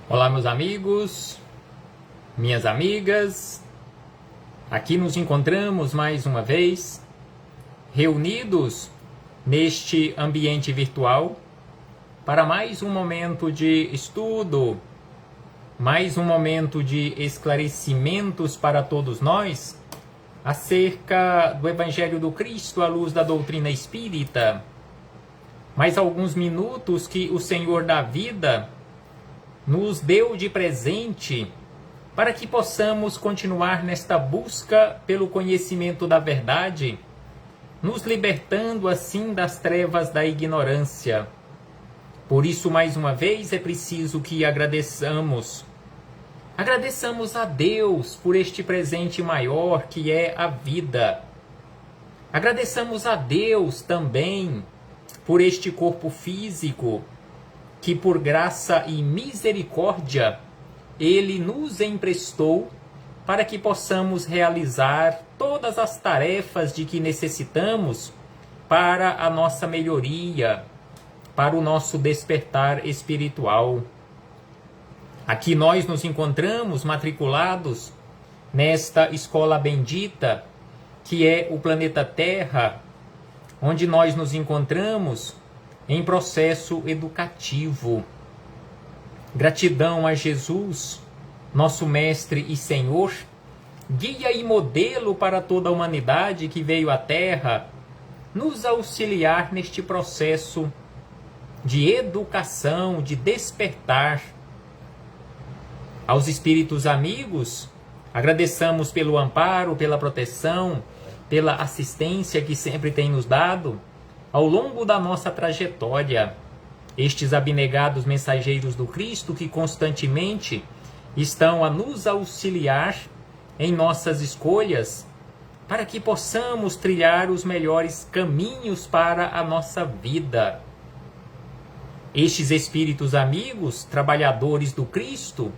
Olá, meus amigos, minhas amigas. Aqui nos encontramos mais uma vez, reunidos neste ambiente virtual, para mais um momento de estudo, mais um momento de esclarecimentos para todos nós acerca do Evangelho do Cristo à luz da doutrina espírita. Mais alguns minutos que o Senhor da vida nos deu de presente para que possamos continuar nesta busca pelo conhecimento da verdade, nos libertando assim das trevas da ignorância. Por isso, mais uma vez, é preciso que agradeçamos a Deus por este presente maior que é a vida. Agradeçamos a Deus também por este corpo físico que por graça e misericórdia Ele nos emprestou para que possamos realizar todas as tarefas de que necessitamos para a nossa melhoria, para o nosso despertar espiritual. Aqui nós nos encontramos matriculados nesta escola bendita que é o planeta Terra, onde nós nos encontramos em processo educativo. Gratidão a Jesus, nosso Mestre e Senhor, guia e modelo para toda a humanidade que veio à Terra, nos auxiliar neste processo de educação, de despertar. Aos espíritos amigos, agradeçamos pelo amparo, pela proteção, pela assistência que sempre tem nos dado ao longo da nossa trajetória. Estes abnegados mensageiros do Cristo que constantemente estão a nos auxiliar em nossas escolhas, para que possamos trilhar os melhores caminhos para a nossa vida. Estes espíritos amigos, trabalhadores do Cristo,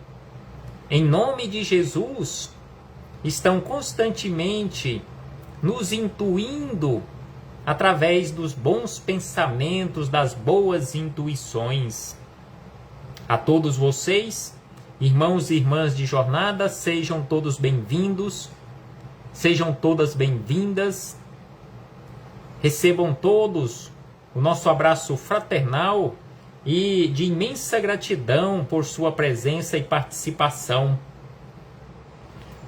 em nome de Jesus, estão constantemente nos intuindo através dos bons pensamentos, das boas intuições. A todos vocês, irmãos e irmãs de jornada, sejam todos bem-vindos, sejam todas bem-vindas. Recebam todos o nosso abraço fraternal e de imensa gratidão por sua presença e participação.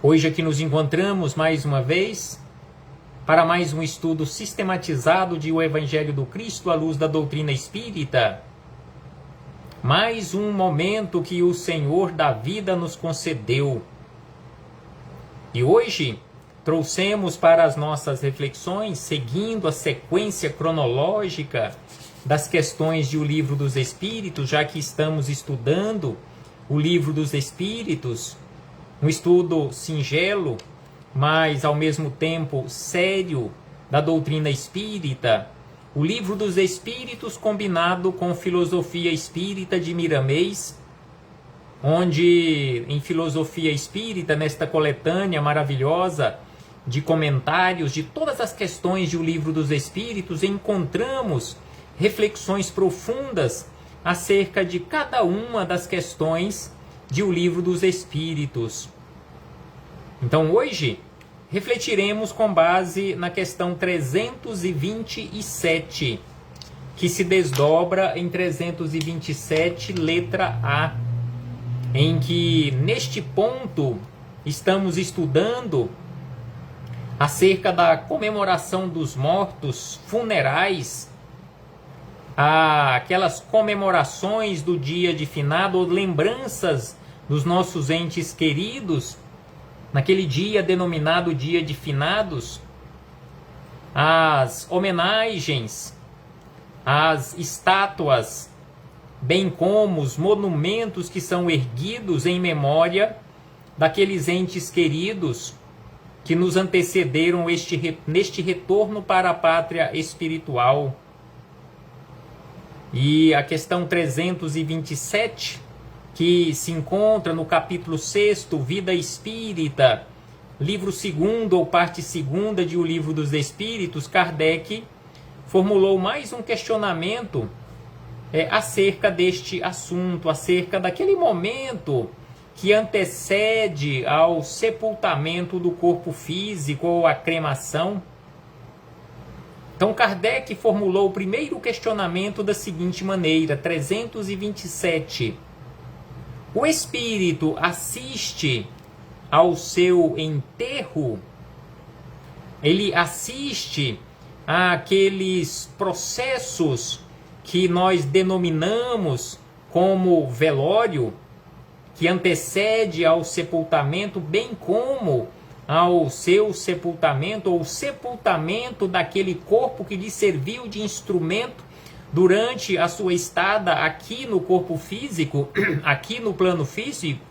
Hoje aqui nos encontramos mais uma vez para mais um estudo sistematizado de O Evangelho do Cristo à luz da doutrina espírita. Mais um momento que o Senhor da vida nos concedeu. E hoje trouxemos para as nossas reflexões, seguindo a sequência cronológica das questões de O Livro dos Espíritos, já que estamos estudando o Livro dos Espíritos, um estudo singelo, mas ao mesmo tempo sério, da doutrina espírita, o Livro dos Espíritos combinado com Filosofia Espírita de Miramês, onde em Filosofia Espírita, nesta coletânea maravilhosa de comentários de todas as questões de O Livro dos Espíritos, encontramos reflexões profundas acerca de cada uma das questões de O Livro dos Espíritos. Então hoje refletiremos com base na questão 327, que se desdobra em 327, letra A, em que neste ponto estamos estudando acerca da comemoração dos mortos funerais, aquelas comemorações do dia de finado, ou lembranças dos nossos entes queridos, naquele dia denominado dia de finados, as homenagens, as estátuas, bem como os monumentos que são erguidos em memória daqueles entes queridos que nos antecederam neste retorno para a pátria espiritual. E a questão 327, que se encontra no capítulo 6º, Vida Espírita, livro 2º ou parte 2ª de O Livro dos Espíritos, Kardec formulou mais um questionamento acerca deste assunto, acerca daquele momento que antecede ao sepultamento do corpo físico ou à cremação. Então Kardec formulou o primeiro questionamento da seguinte maneira, 327. O espírito assiste ao seu enterro? Ele assiste àqueles processos que nós denominamos como velório, que antecede ao sepultamento, bem como ao seu sepultamento, ou sepultamento daquele corpo que lhe serviu de instrumento durante a sua estada aqui no corpo físico, aqui no plano físico,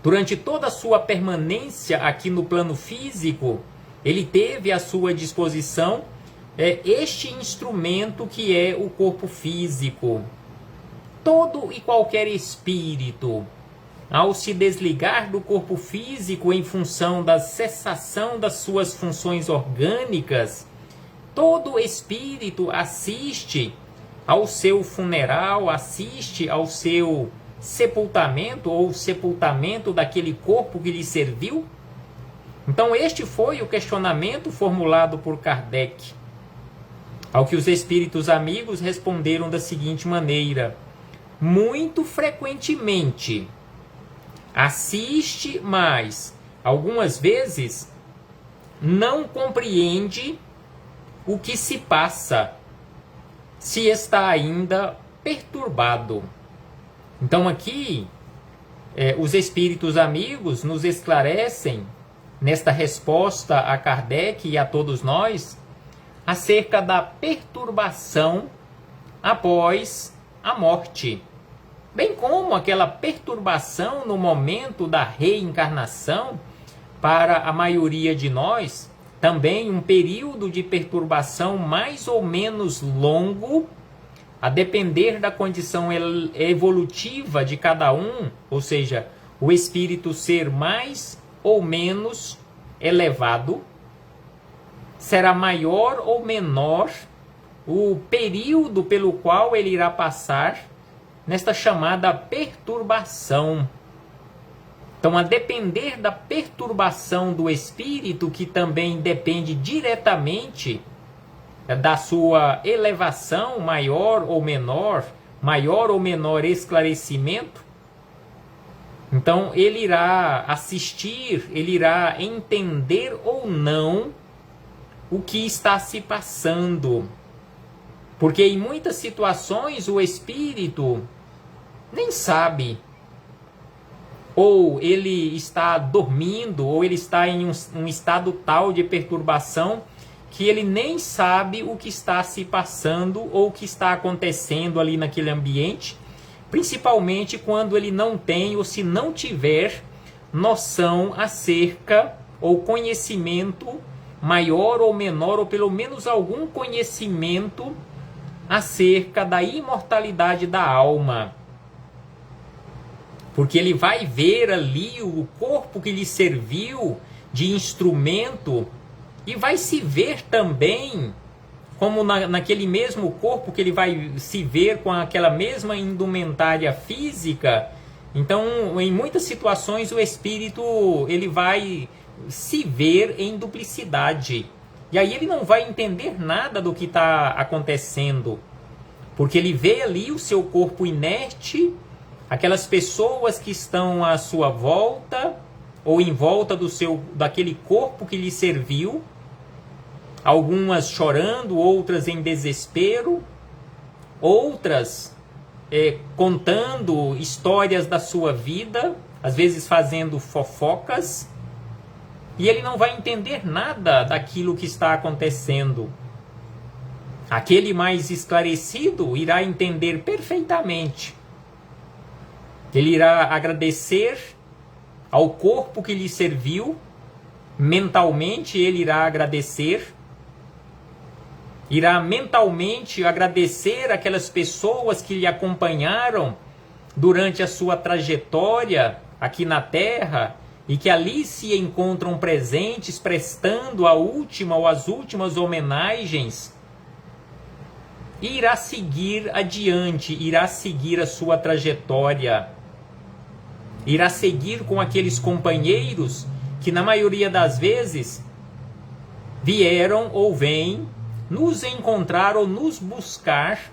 durante toda a sua permanência aqui no plano físico, ele teve à sua disposição este instrumento que é o corpo físico. Todo e qualquer espírito, ao se desligar do corpo físico em função da cessação das suas funções orgânicas, todo espírito assiste ao seu funeral, assiste ao seu sepultamento ou sepultamento daquele corpo que lhe serviu. Então este foi o questionamento formulado por Kardec, ao que os espíritos amigos responderam da seguinte maneira: muito frequentemente assiste, mas algumas vezes não compreende o que se passa, se está ainda perturbado. Então aqui os espíritos amigos nos esclarecem nesta resposta a Kardec e a todos nós acerca da perturbação após a morte, bem como aquela perturbação no momento da reencarnação. Para a maioria de nós, também um período de perturbação mais ou menos longo, a depender da condição evolutiva de cada um, ou seja, o espírito ser mais ou menos elevado, será maior ou menor o período pelo qual ele irá passar nesta chamada perturbação. Então, a depender da perturbação do espírito, que também depende diretamente da sua elevação maior ou menor esclarecimento, então ele irá assistir, ele irá entender ou não o que está se passando. Porque em muitas situações o espírito nem sabe, ou ele está dormindo, ou ele está em um estado tal de perturbação que ele nem sabe o que está se passando ou o que está acontecendo ali naquele ambiente, principalmente quando ele não tem ou se não tiver noção acerca ou conhecimento maior ou menor, ou pelo menos algum conhecimento acerca da imortalidade da alma. Porque ele vai ver ali o corpo que lhe serviu de instrumento e vai se ver também como naquele mesmo corpo que ele vai se ver com aquela mesma indumentária física. Então, em muitas situações, o espírito ele vai se ver em duplicidade. E aí ele não vai entender nada do que está acontecendo. Porque ele vê ali o seu corpo inerte, aquelas pessoas que estão à sua volta, ou em volta daquele corpo que lhe serviu, algumas chorando, outras em desespero, outras contando histórias da sua vida, às vezes fazendo fofocas, e ele não vai entender nada daquilo que está acontecendo. Aquele mais esclarecido irá entender perfeitamente. Ele irá agradecer ao corpo que lhe serviu, mentalmente ele irá agradecer, irá mentalmente agradecer aquelas pessoas que lhe acompanharam durante a sua trajetória aqui na Terra e que ali se encontram presentes, prestando a última ou as últimas homenagens irá seguir adiante, irá seguir a sua trajetória, irá seguir com aqueles companheiros que na maioria das vezes vieram ou vêm nos encontrar ou nos buscar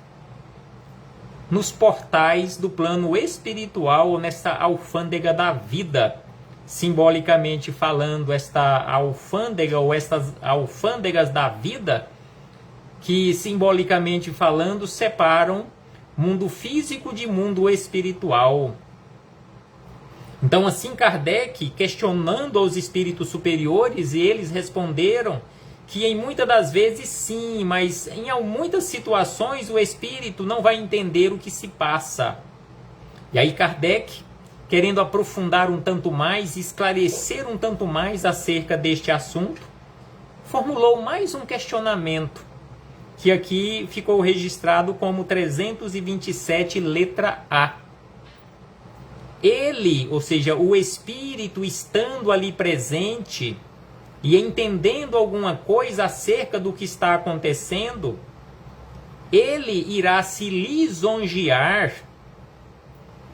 nos portais do plano espiritual ou nessa alfândega da vida. Simbolicamente falando, esta alfândega ou estas alfândegas da vida, que simbolicamente falando separam mundo físico de mundo espiritual. Então assim Kardec, questionando aos espíritos superiores, e eles responderam que em muitas das vezes sim, mas em muitas situações o espírito não vai entender o que se passa. E aí Kardec, querendo aprofundar um tanto mais, esclarecer um tanto mais acerca deste assunto, formulou mais um questionamento, que aqui ficou registrado como 327, letra A. Ele, ou seja, o espírito estando ali presente e entendendo alguma coisa acerca do que está acontecendo, ele irá se lisonjear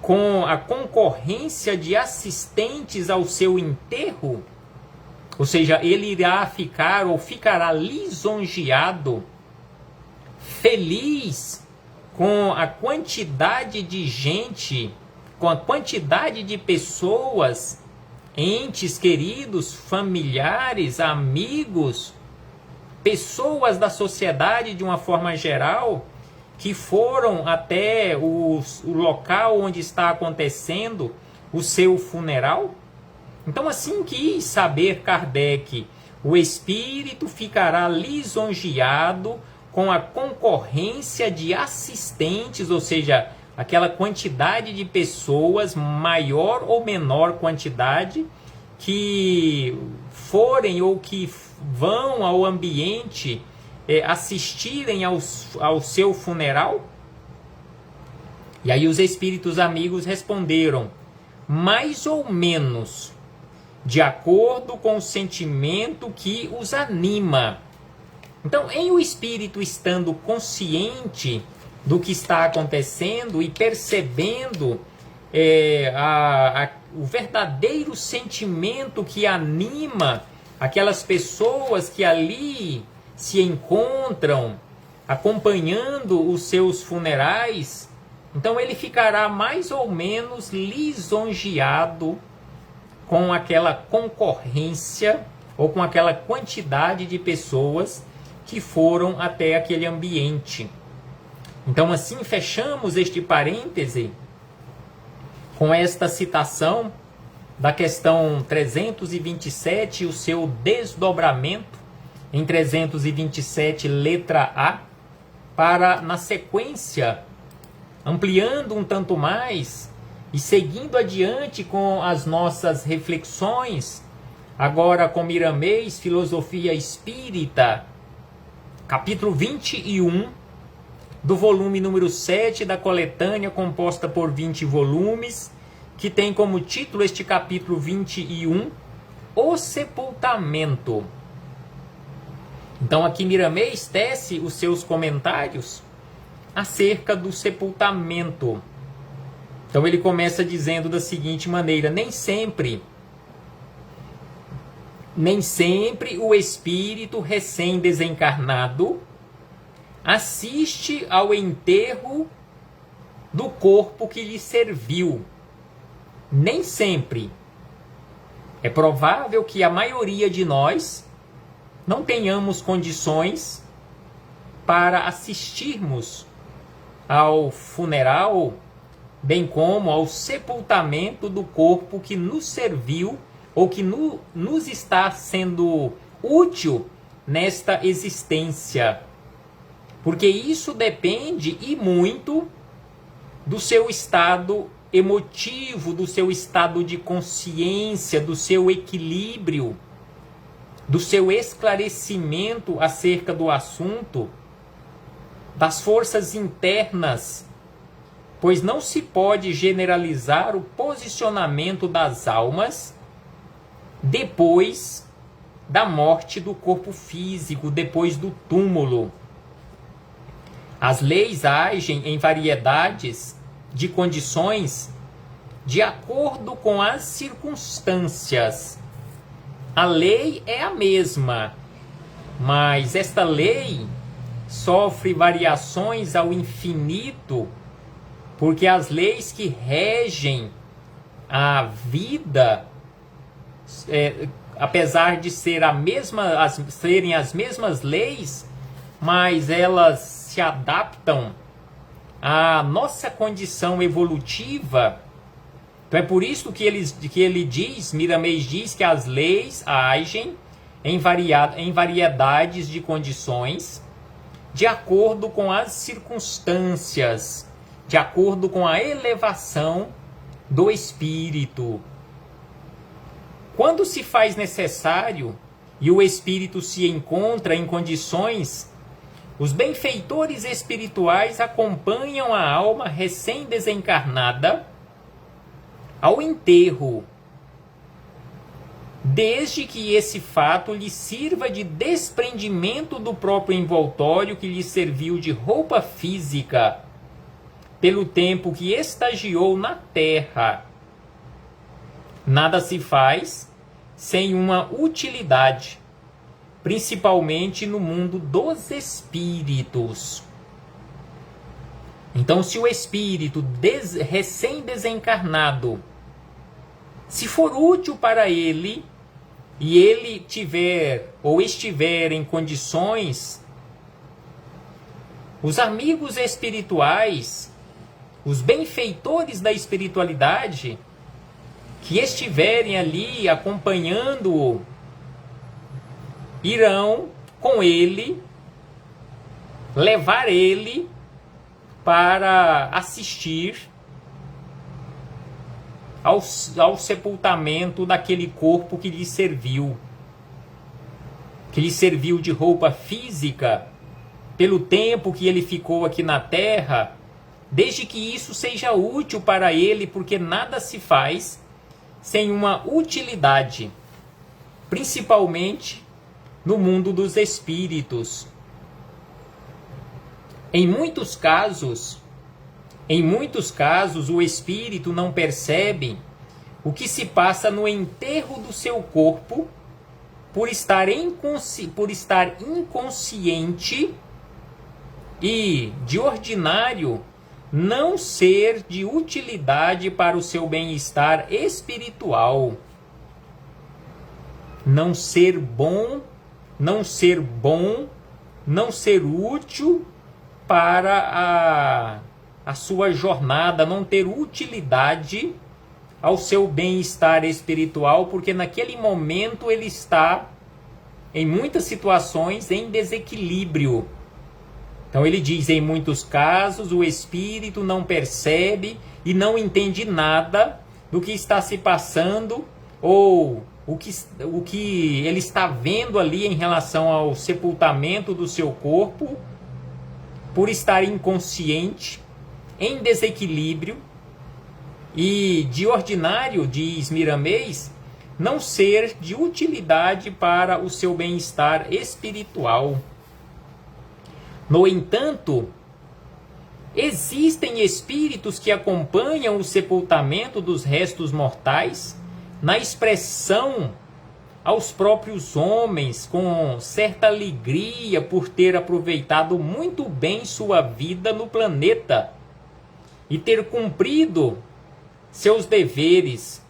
com a concorrência de assistentes ao seu enterro, ou seja, ele irá ficar ou ficará lisonjeado, feliz com a quantidade de gente, com a quantidade de pessoas, entes queridos, familiares, amigos, pessoas da sociedade de uma forma geral, que foram até o local onde está acontecendo o seu funeral. Então assim quis saber Kardec, o espírito ficará lisonjeado com a concorrência de assistentes, ou seja, aquela quantidade de pessoas, maior ou menor quantidade, que forem ou que vão ao ambiente assistirem ao seu funeral? E aí os espíritos amigos responderam, mais ou menos, de acordo com o sentimento que os anima. Então, em o espírito estando consciente do que está acontecendo e percebendo o verdadeiro sentimento que anima aquelas pessoas que ali se encontram acompanhando os seus funerais, então ele ficará mais ou menos lisonjeado com aquela concorrência ou com aquela quantidade de pessoas que foram até aquele ambiente. Então assim fechamos este parêntese com esta citação da questão 327 e o seu desdobramento em 327, letra A, para, na sequência, ampliando um tanto mais e seguindo adiante com as nossas reflexões, agora com Miramês, Filosofia Espírita, capítulo 21, do volume número 7 da coletânea composta por 20 volumes, que tem como título este capítulo 21, O Sepultamento. Então aqui Miramês tece os seus comentários acerca do sepultamento. Então ele começa dizendo da seguinte maneira, nem sempre o espírito recém-desencarnado assiste ao enterro do corpo que lhe serviu. Nem sempre. É provável que a maioria de nós não tenhamos condições para assistirmos ao funeral, bem como ao sepultamento do corpo que nos serviu ou que nos está sendo útil nesta existência. Porque isso depende e muito do seu estado emotivo, do seu estado de consciência, do seu equilíbrio, do seu esclarecimento acerca do assunto, das forças internas, pois não se pode generalizar o posicionamento das almas depois da morte do corpo físico, depois do túmulo. As leis agem em variedades de condições de acordo com as circunstâncias. A lei é a mesma, mas esta lei sofre variações ao infinito, porque as leis que regem a vida, apesar de serem as mesmas leis, mas elas se adaptam à nossa condição evolutiva. Então é por isso que ele diz, Miramês diz, que as leis agem em variedades de condições, de acordo com as circunstâncias, de acordo com a elevação do espírito. Quando se faz necessário e o espírito se encontra em condições, os benfeitores espirituais acompanham a alma recém-desencarnada ao enterro, desde que esse fato lhe sirva de desprendimento do próprio envoltório que lhe serviu de roupa física pelo tempo que estagiou na terra. Nada se faz sem uma utilidade, principalmente no mundo dos espíritos. Então, se o espírito recém-desencarnado, se for útil para ele, e ele tiver ou estiver em condições, os amigos espirituais, os benfeitores da espiritualidade, que estiverem ali acompanhando-o, irão com ele, levar ele para assistir ao sepultamento daquele corpo que lhe serviu de roupa física pelo tempo que ele ficou aqui na terra, desde que isso seja útil para ele, porque nada se faz sem uma utilidade, principalmente no mundo dos espíritos. Em muitos casos, o espírito não percebe o que se passa no enterro do seu corpo por estar inconsciente e, de ordinário, não ser de utilidade para o seu bem-estar espiritual. Não ser útil para a sua jornada, não ter utilidade ao seu bem-estar espiritual, porque naquele momento ele está, em muitas situações, em desequilíbrio. Então ele diz, em muitos casos, o espírito não percebe e não entende nada do que está se passando, ou o que ele está vendo ali em relação ao sepultamento do seu corpo, por estar inconsciente, em desequilíbrio, e de ordinário, diz Miramês, não ser de utilidade para o seu bem-estar espiritual. No entanto, existem espíritos que acompanham o sepultamento dos restos mortais na expressão aos próprios homens com certa alegria por ter aproveitado muito bem sua vida no planeta e ter cumprido seus deveres,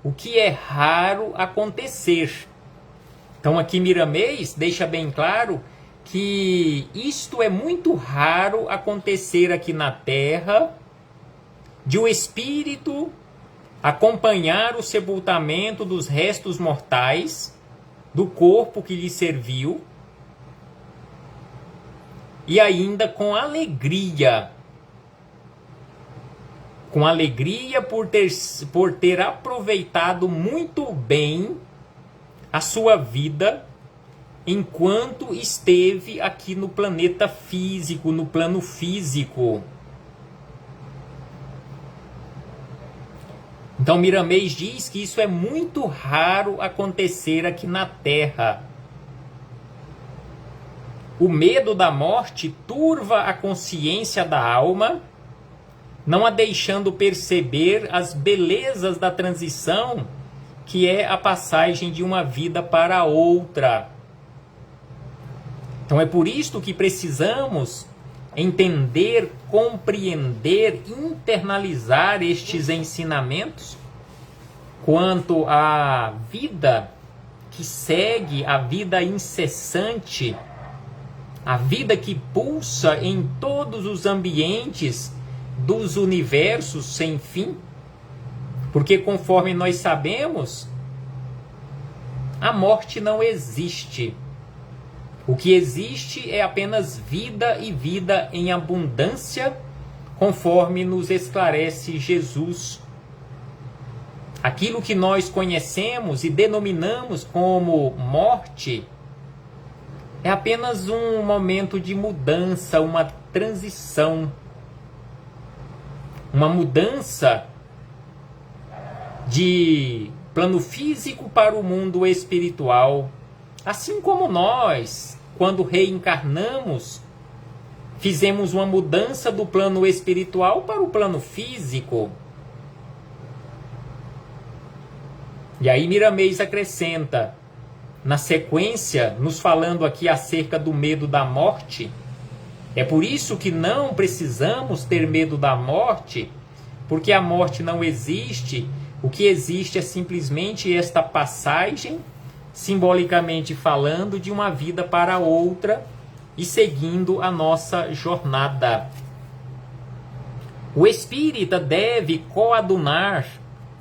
o que é raro acontecer. Então aqui Miramês deixa bem claro que isto é muito raro acontecer aqui na Terra, de o espírito acompanhar o sepultamento dos restos mortais do corpo que lhe serviu, e ainda com alegria por ter aproveitado muito bem a sua vida enquanto esteve aqui no planeta físico, no plano físico. Então Miramês diz que isso é muito raro acontecer aqui na Terra. O medo da morte turva a consciência da alma, não a deixando perceber as belezas da transição, que é a passagem de uma vida para outra. Então é por isto que precisamos entender, compreender, internalizar estes ensinamentos quanto à vida que segue, a vida incessante, a vida que pulsa em todos os ambientes dos universos sem fim, porque conforme nós sabemos, a morte não existe. O que existe é apenas vida e vida em abundância, conforme nos esclarece Jesus. Aquilo que nós conhecemos e denominamos como morte é apenas um momento de mudança, uma transição. Uma mudança de plano físico para o mundo espiritual. Assim como nós, quando reencarnamos, fizemos uma mudança do plano espiritual para o plano físico. E aí Miramês acrescenta, na sequência, nos falando aqui acerca do medo da morte. É por isso que não precisamos ter medo da morte, porque a morte não existe. O que existe é simplesmente esta passagem, simbolicamente falando, de uma vida para outra e seguindo a nossa jornada. O espírita deve coadunar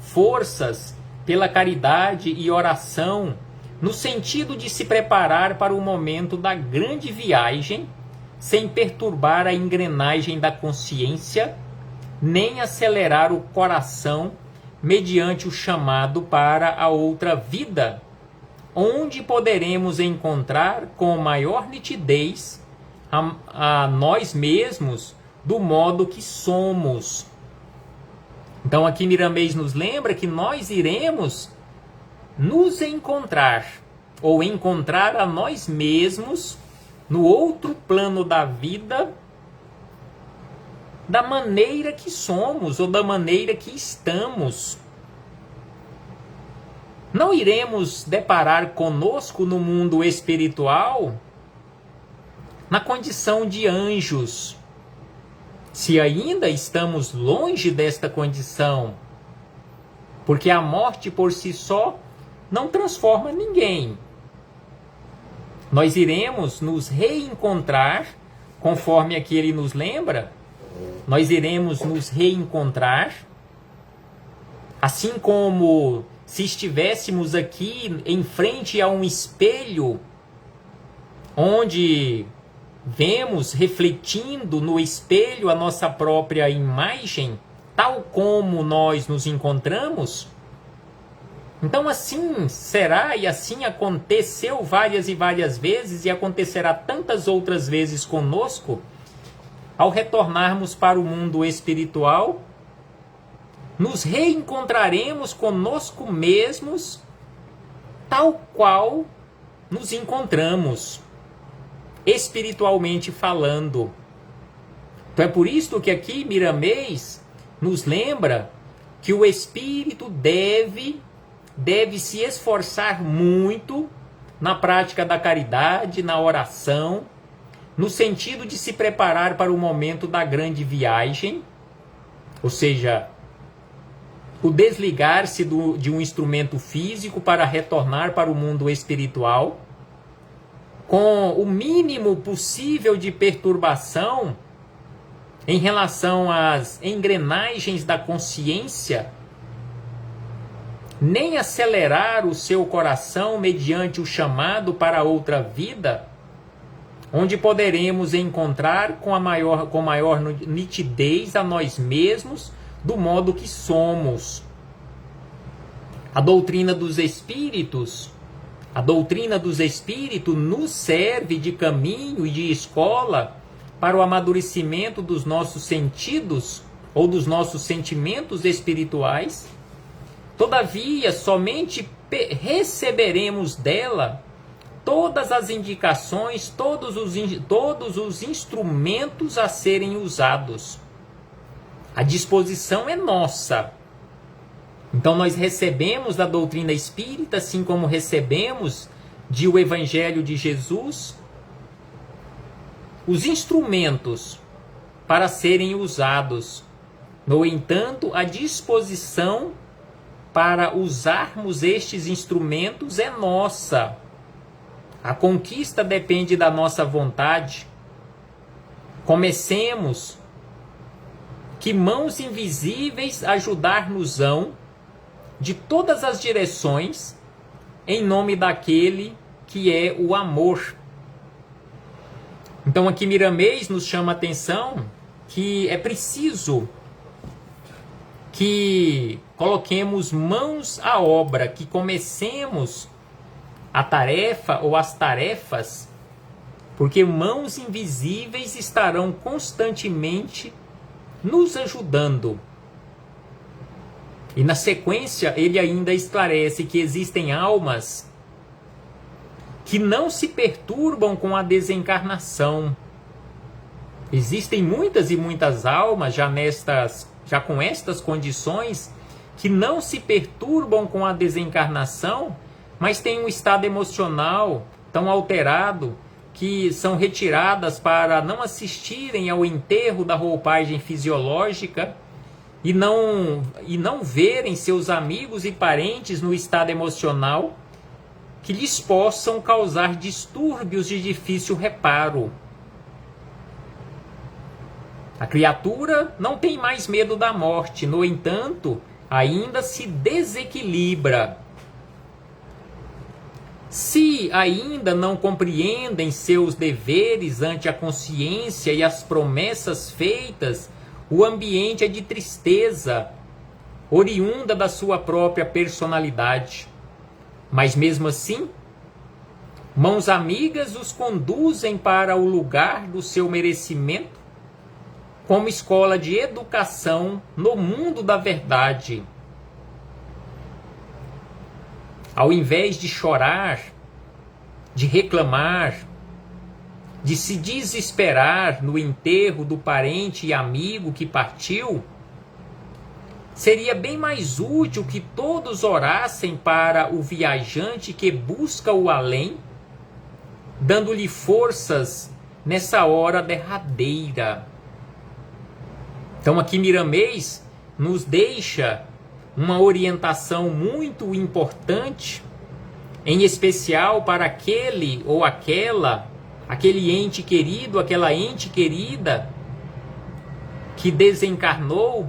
forças pela caridade e oração, no sentido de se preparar para o momento da grande viagem, sem perturbar a engrenagem da consciência, nem acelerar o coração mediante o chamado para a outra vida, onde poderemos encontrar com maior nitidez a nós mesmos do modo que somos. Então aqui Miramês nos lembra que nós iremos nos encontrar, ou encontrar a nós mesmos no outro plano da vida, da maneira que somos, ou da maneira que estamos. Não iremos deparar conosco no mundo espiritual na condição de anjos, se ainda estamos longe desta condição, porque a morte por si só não transforma ninguém. Nós iremos nos reencontrar, conforme aqui ele nos lembra, nós iremos nos reencontrar, assim como se estivéssemos aqui em frente a um espelho, onde vemos refletindo no espelho a nossa própria imagem, tal como nós nos encontramos. Então assim será e assim aconteceu várias e várias vezes e acontecerá tantas outras vezes conosco, ao retornarmos para o mundo espiritual, nos reencontraremos conosco mesmos, tal qual nos encontramos, espiritualmente falando. Então é por isso que aqui Miramês nos lembra que o espírito deve se esforçar muito na prática da caridade, na oração, no sentido de se preparar para o momento da grande viagem, ou seja, o desligar-se de um instrumento físico para retornar para o mundo espiritual, com o mínimo possível de perturbação em relação às engrenagens da consciência, nem acelerar o seu coração mediante o chamado para outra vida, onde poderemos encontrar com maior nitidez a nós mesmos do modo que somos. A doutrina dos espíritos nos serve de caminho e de escola para o amadurecimento dos nossos sentidos ou dos nossos sentimentos espirituais. Todavia, somente receberemos dela todas as indicações, todos os instrumentos a serem usados. A disposição é nossa. Então nós recebemos da doutrina espírita, assim como recebemos do Evangelho de Jesus, os instrumentos para serem usados. No entanto, a disposição para usarmos estes instrumentos é nossa. A conquista depende da nossa vontade. Comecemos. Que mãos invisíveis ajudar-nos-ão de todas as direções, em nome daquele que é o amor. Então aqui Miramês nos chama a atenção que é preciso que coloquemos mãos à obra, que comecemos a tarefa ou as tarefas, porque mãos invisíveis estarão constantemente nos ajudando. E na sequência ele ainda esclarece que existem almas que não se perturbam com a desencarnação. Existem muitas e muitas almas já com estas condições que não se perturbam com a desencarnação, mas têm um estado emocional tão alterado que são retiradas para não assistirem ao enterro da roupagem fisiológica e não verem seus amigos e parentes no estado emocional que lhes possam causar distúrbios de difícil reparo. A criatura não tem mais medo da morte, no entanto, ainda se desequilibra. Se ainda não compreendem seus deveres ante a consciência e as promessas feitas, o ambiente é de tristeza, oriunda da sua própria personalidade. Mas mesmo assim, mãos amigas os conduzem para o lugar do seu merecimento, como escola de educação no mundo da verdade. Ao invés de chorar, de reclamar, de se desesperar no enterro do parente e amigo que partiu, seria bem mais útil que todos orassem para o viajante que busca o além, dando-lhe forças nessa hora derradeira. Então aqui Miramês nos deixa uma orientação muito importante, em especial para aquele ou aquele ente querido, aquela ente querida que desencarnou,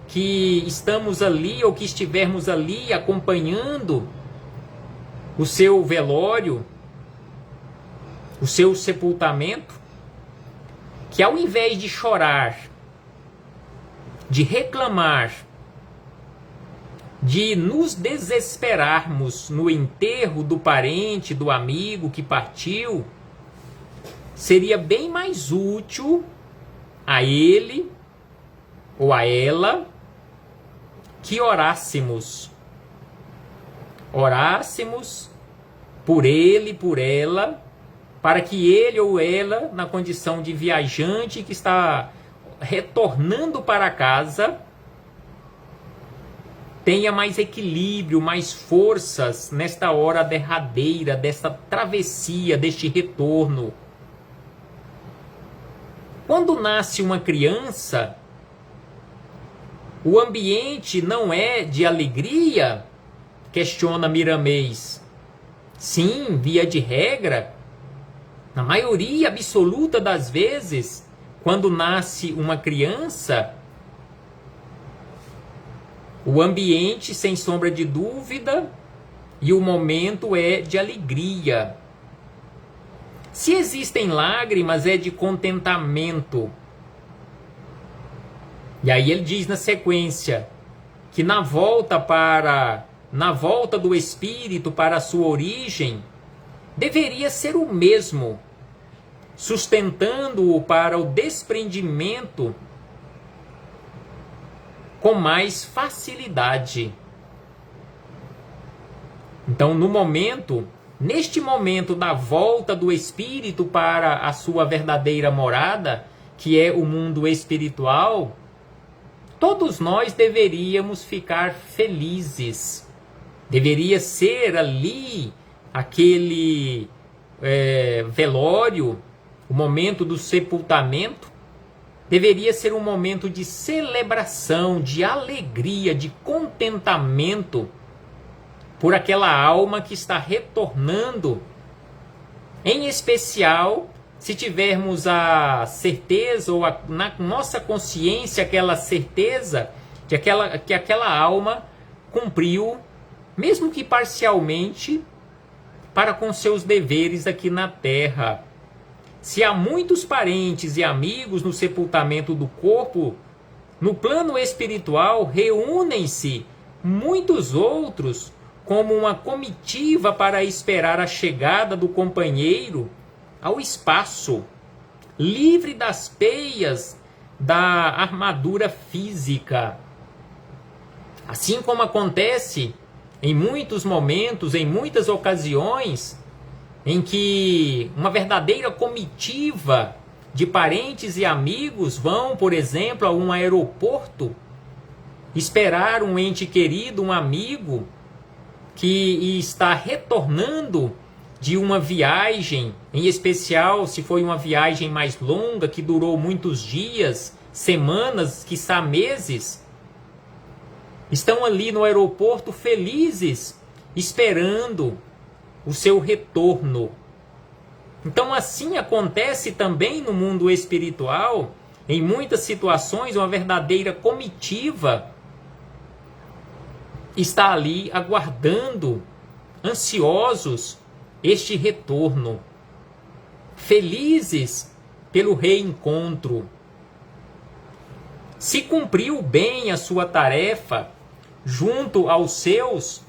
que estamos ali ou que estivermos ali acompanhando o seu velório, o seu sepultamento, que ao invés de chorar, de reclamar, de nos desesperarmos no enterro do parente, do amigo que partiu, seria bem mais útil a ele ou a ela que orássemos por ele, por ela, para que ele ou ela, na condição de viajante que está retornando para casa, tenha mais equilíbrio, mais forças nesta hora derradeira, desta travessia, deste retorno. Quando nasce uma criança, o ambiente não é de alegria? Questiona Miramês. Sim, via de regra, na maioria absoluta das vezes, quando nasce uma criança, o ambiente, sem sombra de dúvida, e o momento é de alegria. Se existem lágrimas, é de contentamento. E aí ele diz na sequência que na volta do espírito para a sua origem, deveria ser o mesmo, sustentando-o para o desprendimento com mais facilidade. Então, no momento, neste momento da volta do espírito para a sua verdadeira morada, que é o mundo espiritual, todos nós deveríamos ficar felizes. Deveria ser ali aquele velório, o momento do sepultamento, deveria ser um momento de celebração, de alegria, de contentamento por aquela alma que está retornando. Em especial, se tivermos a certeza, ou na nossa consciência, aquela certeza de que aquela alma cumpriu, mesmo que parcialmente, para com seus deveres aqui na terra. Se há muitos parentes e amigos no sepultamento do corpo, no plano espiritual reúnem-se muitos outros como uma comitiva para esperar a chegada do companheiro ao espaço, livre das peias da armadura física. Assim como acontece em muitos momentos, em muitas ocasiões, em que uma verdadeira comitiva de parentes e amigos vão, por exemplo, a um aeroporto esperar um ente querido, um amigo que está retornando de uma viagem, em especial se foi uma viagem mais longa, que durou muitos dias, semanas, quiçá meses, estão ali no aeroporto felizes, esperando o seu retorno. Então assim acontece também no mundo espiritual, em muitas situações, uma verdadeira comitiva está ali aguardando, ansiosos, este retorno, felizes pelo reencontro. Se cumpriu bem a sua tarefa, junto aos seus,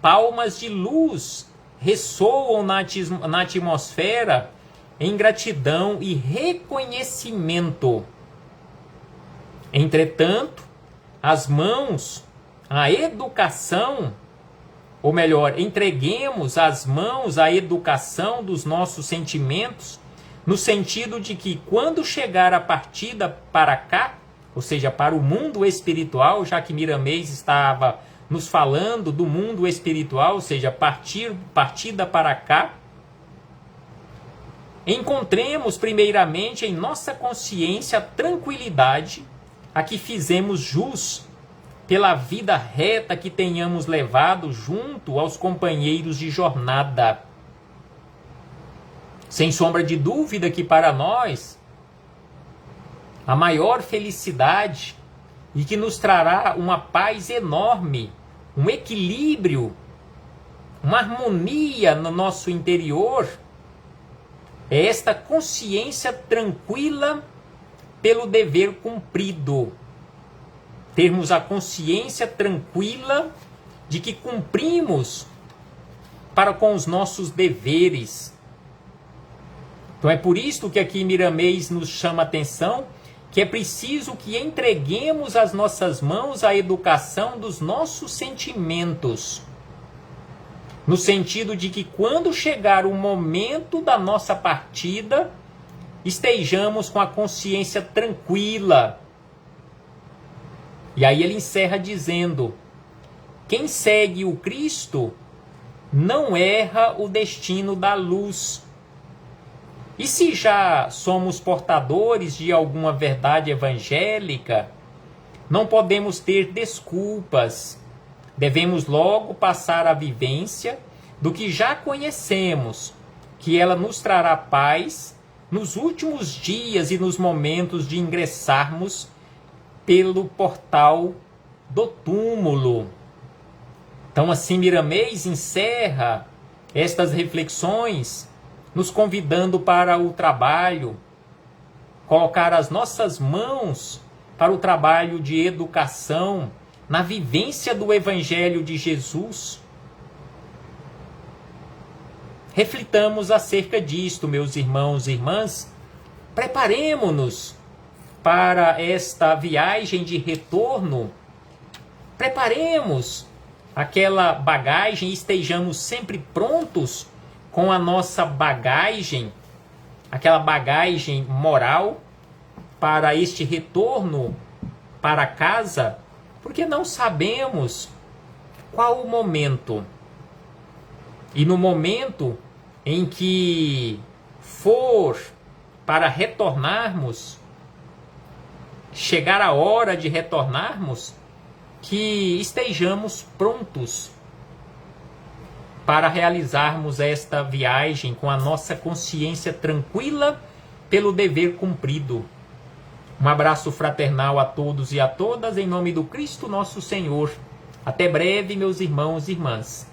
palmas de luz ressoam na atmosfera em gratidão e reconhecimento. Entretanto, as mãos, a educação, ou melhor, entreguemos as mãos à educação dos nossos sentimentos, no sentido de que quando chegar a partida para cá, ou seja, para o mundo espiritual, já que Miramês estava nos falando do mundo espiritual, ou seja, partida para cá, encontremos primeiramente em nossa consciência a tranquilidade a que fizemos jus pela vida reta que tenhamos levado junto aos companheiros de jornada. Sem sombra de dúvida que para nós a maior felicidade e que nos trará uma paz enorme, um equilíbrio, uma harmonia no nosso interior, é esta consciência tranquila pelo dever cumprido. Termos a consciência tranquila de que cumprimos para com os nossos deveres. Então é por isso que aqui Miramês nos chama a atenção que é preciso que entreguemos as nossas mãos à educação dos nossos sentimentos. No sentido de que quando chegar o momento da nossa partida, estejamos com a consciência tranquila. E aí ele encerra dizendo: quem segue o Cristo não erra o destino da luz. E se já somos portadores de alguma verdade evangélica, não podemos ter desculpas. Devemos logo passar a vivência do que já conhecemos, que ela nos trará paz nos últimos dias e nos momentos de ingressarmos pelo portal do túmulo. Então assim Miramês encerra estas reflexões nos convidando para o trabalho, colocar as nossas mãos para o trabalho de educação, na vivência do Evangelho de Jesus. Reflitamos acerca disto, meus irmãos e irmãs. Preparemo-nos para esta viagem de retorno. Preparemos aquela bagagem, estejamos sempre prontos com a nossa bagagem, aquela bagagem moral para este retorno para casa, porque não sabemos qual o momento. E no momento em que for para retornarmos, chegar a hora de retornarmos, que estejamos prontos para realizarmos esta viagem com a nossa consciência tranquila pelo dever cumprido. Um abraço fraternal a todos e a todas, em nome do Cristo nosso Senhor. Até breve, meus irmãos e irmãs.